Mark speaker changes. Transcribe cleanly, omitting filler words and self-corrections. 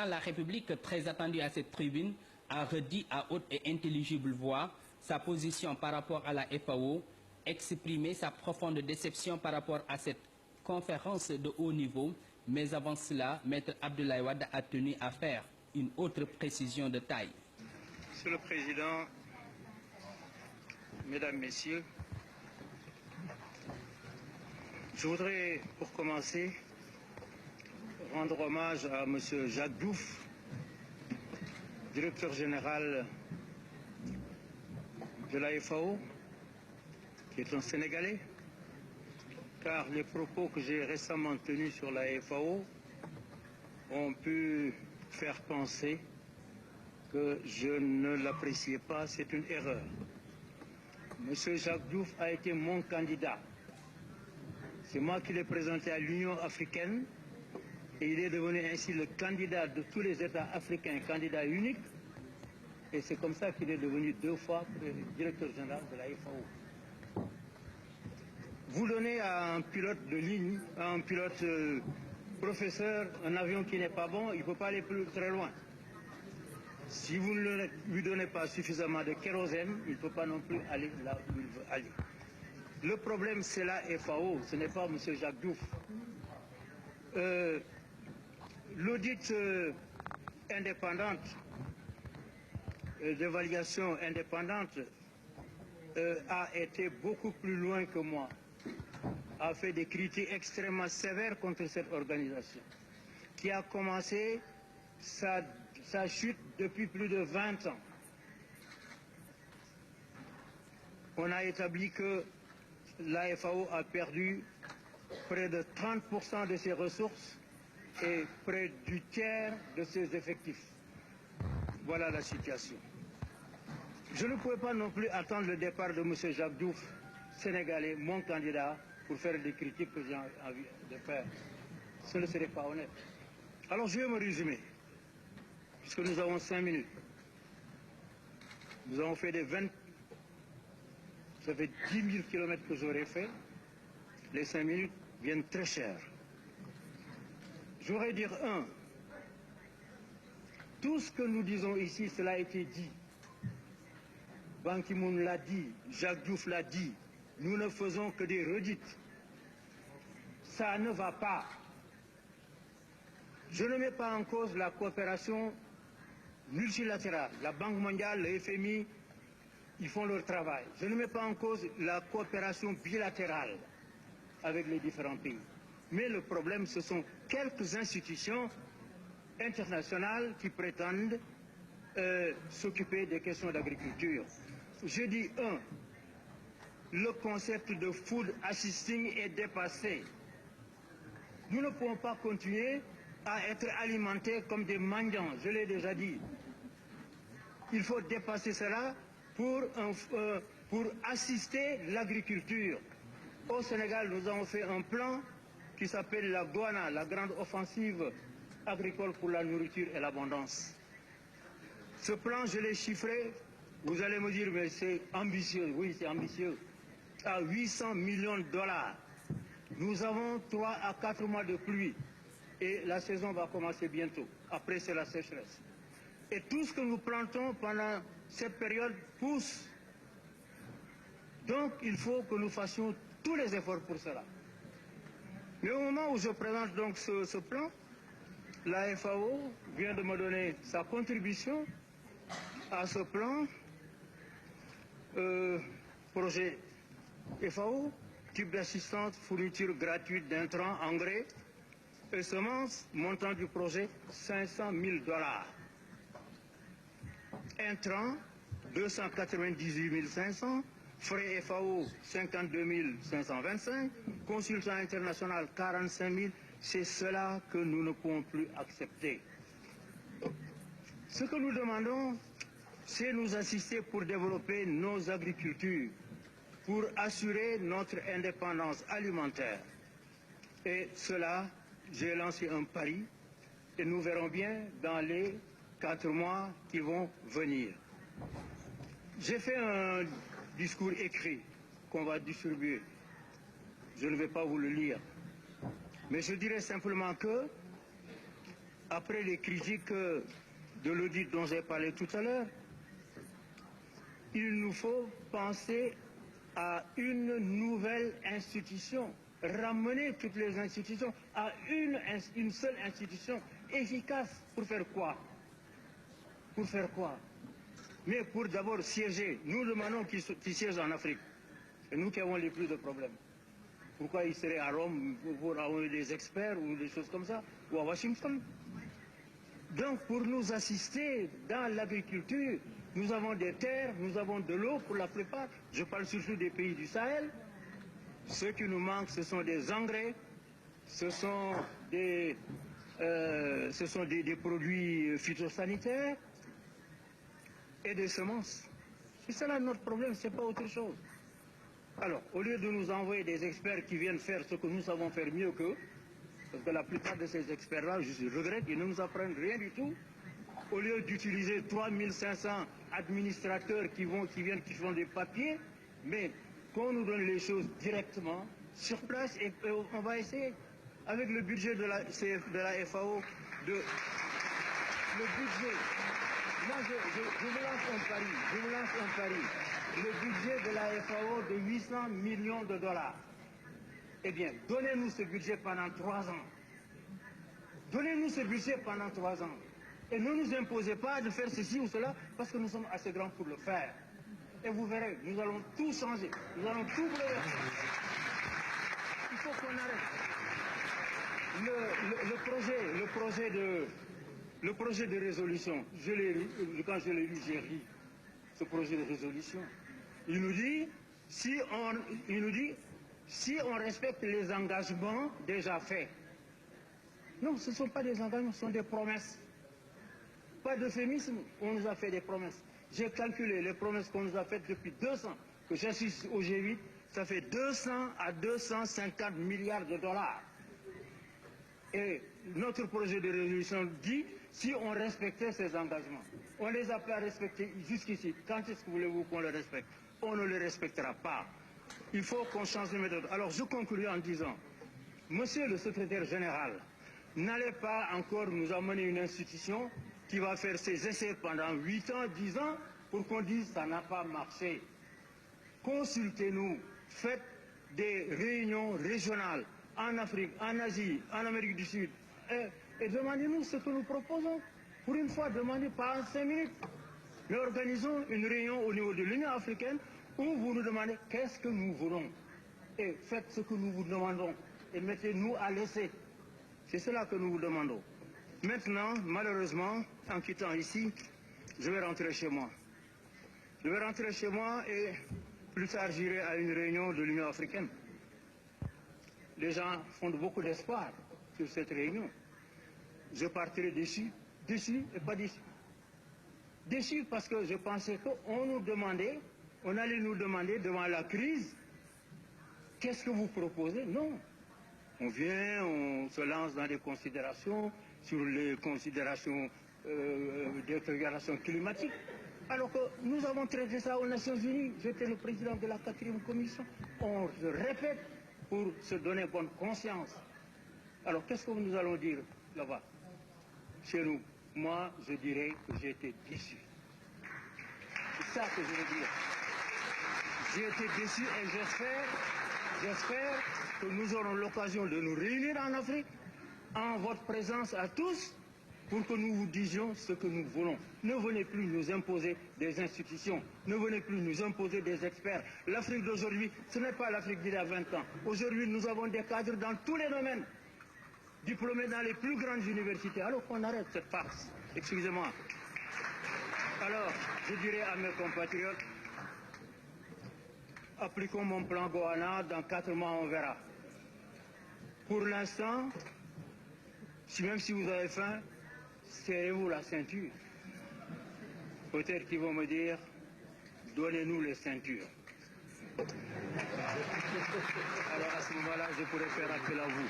Speaker 1: La République, très attendue à cette tribune, a redit à haute et intelligible voix sa position par rapport à la FAO, exprimé sa profonde déception par rapport à cette conférence de haut niveau, mais avant cela, Maître Abdoulaye Wade a tenu à faire une autre précision de taille.
Speaker 2: Monsieur le Président, Mesdames, Messieurs, je voudrais, pour commencer, rendre hommage à M. Jacques Diouf, directeur général de la FAO, qui est un Sénégalais, car les propos que j'ai récemment tenus sur la FAO ont pu faire penser que je ne l'appréciais pas, c'est une erreur. M. Jacques Diouf a été mon candidat. C'est moi qui l'ai présenté à l'Union africaine et il est devenu ainsi le candidat de tous les États africains, candidat unique. Et c'est comme ça qu'il est devenu 2 fois directeur général de la FAO. Vous donnez à un pilote de ligne, à un pilote professeur, un avion qui n'est pas bon, il ne peut pas aller très loin. Si vous ne lui donnez pas suffisamment de kérosène, il ne peut pas non plus aller là où il veut aller. Le problème, c'est la FAO, ce n'est pas M. Jacques Diouf. L'audit indépendante, d'évaluation indépendante, a été beaucoup plus loin que moi, a fait des critiques extrêmement sévères contre cette organisation, qui a commencé sa chute depuis plus de 20 ans. On a établi que la FAO a perdu près de 30% de ses ressources et près du tiers de ses effectifs. Voilà la situation. Je ne pouvais pas non plus attendre le départ de M. Jacques Diouf, sénégalais, mon candidat, pour faire des critiques que j'ai envie de faire. Ce ne serait pas honnête. Alors je vais me résumer, puisque nous avons 5 minutes. Nous avons fait ça fait 10 000 kilomètres que j'aurais fait. Les 5 minutes viennent très cher. Je voudrais dire tout ce que nous disons ici, cela a été dit. Ban Ki-moon l'a dit, Jacques Diouf l'a dit. Nous ne faisons que des redites. Ça ne va pas. Je ne mets pas en cause la coopération multilatérale. La Banque mondiale, le FMI, ils font leur travail. Je ne mets pas en cause la coopération bilatérale avec les différents pays. Mais le problème, ce sont quelques institutions internationales qui prétendent s'occuper des questions d'agriculture. Je dis le concept de food assisting est dépassé. Nous ne pouvons pas continuer à être alimentés comme des mendiants, je l'ai déjà dit. Il faut dépasser cela pour assister l'agriculture. Au Sénégal, nous avons fait un plan qui s'appelle la GOANA, la grande offensive agricole pour la nourriture et l'abondance. Ce plan, je l'ai chiffré, vous allez me dire, mais c'est ambitieux. Oui, c'est ambitieux. À 800 millions de dollars. Nous avons 3 à 4 mois de pluie et la saison va commencer bientôt. Après, c'est la sécheresse. Et tout ce que nous plantons pendant cette période pousse. Donc, il faut que nous fassions tous les efforts pour cela. Mais au moment où je présente donc ce plan, la FAO vient de me donner sa contribution à ce plan, projet FAO, type d'assistance, fourniture gratuite d'intrants, engrais et semences, montant du projet 500 000 $. Intrants, 298 500, frais FAO, 52 525, consultant international, 45 000. C'est cela que nous ne pouvons plus accepter. Ce que nous demandons, c'est nous assister pour développer nos agricultures, pour assurer notre indépendance alimentaire. Et cela, j'ai lancé un pari et nous verrons bien dans les 4 mois qui vont venir. J'ai fait un discours écrit qu'on va distribuer. Je ne vais pas vous le lire. Mais je dirais simplement que après les critiques de l'audit dont j'ai parlé tout à l'heure, il nous faut penser à une nouvelle institution, ramener toutes les institutions à une seule institution efficace. Pour faire quoi? Pour faire quoi? Mais pour d'abord siéger. Nous demandons qu'ils siègent en Afrique. C'est nous qui avons les plus de problèmes. Pourquoi ils seraient à Rome pour avoir des experts ou des choses comme ça, ou à Washington? Donc pour nous assister dans l'agriculture, nous avons des terres, nous avons de l'eau pour la plupart. Je parle surtout des pays du Sahel. Ce qui nous manque, ce sont des engrais, ce sont des produits phytosanitaires et des semences. C'est ça notre problème, ce n'est pas autre chose. Alors, au lieu de nous envoyer des experts qui viennent faire ce que nous savons faire mieux qu'eux, parce que la plupart de ces experts-là, je regrette, ils ne nous apprennent rien du tout. Au lieu d'utiliser 3500 administrateurs qui font des papiers, mais qu'on nous donne les choses directement, sur place, et on va essayer, avec le budget de la FAO, le budget, moi je me lance un pari, le budget de la FAO de 800 millions de dollars. Eh bien, donnez-nous ce budget pendant 3 ans. Donnez-nous ce budget pendant 3 ans. Et ne nous imposez pas de faire ceci ou cela, parce que nous sommes assez grands pour le faire. Et vous verrez, nous allons tout changer. Nous allons tout bouleverser. Il faut qu'on arrête. Le projet de résolution, quand je l'ai lu, j'ai ri. Ce projet de résolution. Il nous dit, si on respecte les engagements déjà faits. Non, ce ne sont pas des engagements, ce sont des promesses. Pas d'euphémisme, on nous a fait des promesses. J'ai calculé les promesses qu'on nous a faites depuis 2 ans, que j'assiste au G8, ça fait 200 à 250 milliards de dollars. Et notre projet de résolution dit, si on respectait ces engagements, on les a pas respectés jusqu'ici. Quand est-ce que voulez-vous qu'on les respecte? On ne les respectera pas. Il faut qu'on change de méthode. Alors je conclue en disant, monsieur le secrétaire général, n'allez pas encore nous amener une institution qui va faire ses essais pendant 8 ans, 10 ans, pour qu'on dise ça n'a pas marché. Consultez-nous, faites des réunions régionales en Afrique, en Asie, en Amérique du Sud, et demandez-nous ce que nous proposons. Pour une fois, demandez pas en 5 minutes. Mais organisons une réunion au niveau de l'Union africaine où vous nous demandez qu'est-ce que nous voulons. Et faites ce que nous vous demandons. Et mettez-nous à l'essai. C'est cela que nous vous demandons. Maintenant, malheureusement, en quittant ici, je vais rentrer chez moi. Je vais rentrer chez moi et plus tard j'irai à une réunion de l'Union africaine. Les gens font beaucoup d'espoir sur cette réunion. Je partirai déçu et pas déçu. Déçu parce que je pensais on allait nous demander devant la crise, qu'est-ce que vous proposez? Non. On vient, on se lance dans des considérations sur les considérations des déclarations climatiques. Alors que nous avons traité ça aux Nations Unies. J'étais le président de la 4e commission. On se répète pour se donner bonne conscience. Alors qu'est-ce que nous allons dire là-bas? Chez nous, moi je dirais que j'ai été déçu. C'est ça que je veux dire. J'ai été déçu et j'espère que nous aurons l'occasion de nous réunir en Afrique, en votre présence à tous, pour que nous vous disions ce que nous voulons. Ne venez plus nous imposer des institutions, ne venez plus nous imposer des experts. L'Afrique d'aujourd'hui, ce n'est pas l'Afrique d'il y a 20 ans. Aujourd'hui, nous avons des cadres dans tous les domaines, diplômés dans les plus grandes universités. Alors qu'on arrête cette farce. Excusez-moi. Alors, je dirais à mes compatriotes, appliquons mon plan Goana, dans 4 mois on verra. Pour l'instant, même si vous avez faim, serrez-vous la ceinture. Peut-être qu'ils vont me dire, donnez-nous les ceintures. Alors à ce moment-là, je pourrais faire appel à vous.